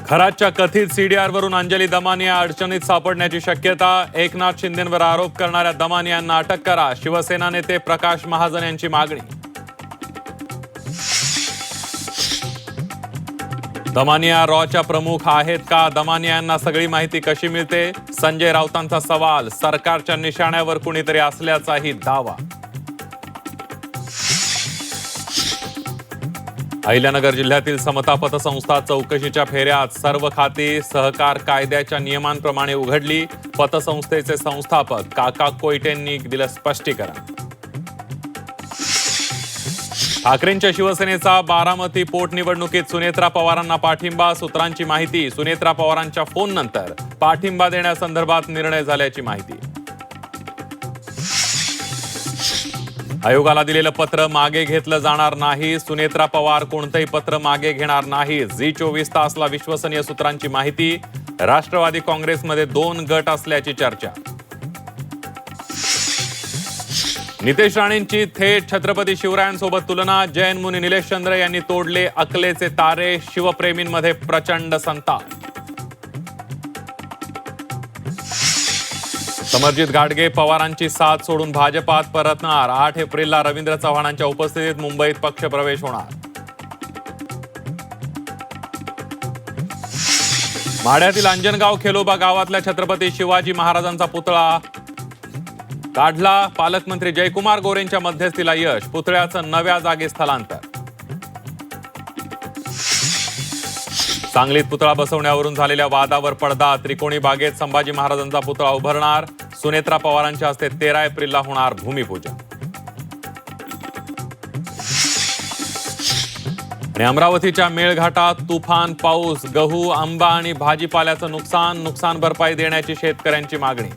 खराच्या कथित सीडीआरवरून अंजली दमानिया अडचणीत सापडण्याची शक्यता. एकनाथ शिंदेंवर आरोप करणाऱ्या दमानियांना अटक करा, शिवसेना नेते प्रकाश महाजन यांची मागणी. दमानिया रॉच्या प्रमुख आहेत का? दमानियांना सगळी माहिती कशी मिळते? संजय राऊतांचा सवाल. सरकारच्या निशाण्यावर कुणीतरी असल्याचाही दावा. अहिल्यानगर जिल्ह्यातील समता पतसंस्था चौकशीच्या फेऱ्यात. सर्व खाती सहकार कायद्याच्या नियमांप्रमाणे उघडली. पतसंस्थेचे संस्थापक काका कोयटेंनी दिलं स्पष्टीकरण. ठाकरेंच्या शिवसेनेचा बारामती पोटनिवडणुकीत सुनेत्रा पवारांना पाठिंबा. सूत्रांची माहिती. सुनेत्रा पवारांच्या फोननंतर पाठिंबा देण्यासंदर्भात निर्णय झाल्याची माहिती. आयोगाला दिलेलं पत्र मागे घेतलं जाणार नाही. सुनेत्रा पवार कोणतंही पत्र मागे घेणार नाही. झी 24 तासला विश्वसनीय सूत्रांची माहिती. राष्ट्रवादी काँग्रेसमध्ये 2 गट असल्याची चर्चा. नितेश राणेंची थेट छत्रपती शिवरायांसोबत तुलना. जैन मुनी निलेश चंद्र यांनी तोडले अकलेचे तारे. शिवप्रेमींमध्ये प्रचंड संताप. समरजित घाटगे पवारांची साथ सोडून भाजपात परतणार. 8 एप्रिलला रवींद्र चव्हाणांच्या उपस्थितीत मुंबईत पक्षप्रवेश होणार. माढ्यातील अंजनगाव खेलोबा गावातल्या छत्रपती शिवाजी महाराजांचा पुतळा काढला. पालकमंत्री जयकुमार गोरेंच्या मध्यस्थीला यश. पुतळ्याचं नव्या जागी स्थलांतर. सांगलीत पुतळा बसवण्यावरून झालेल्या वादावर पडदा. त्रिकोणी बागेत संभाजी महाराजांचा पुतळा उभारणार. सुनेत्रा पवारांच्या हस्ते 13 एप्रिलला होणार भूमिपूजन. आणि अमरावतीच्या मेळघाटात तुफान पाऊस. गहू, आंबा आणि भाजीपाल्याचं नुकसान भरपाई देण्याची शेतकऱ्यांची मागणी.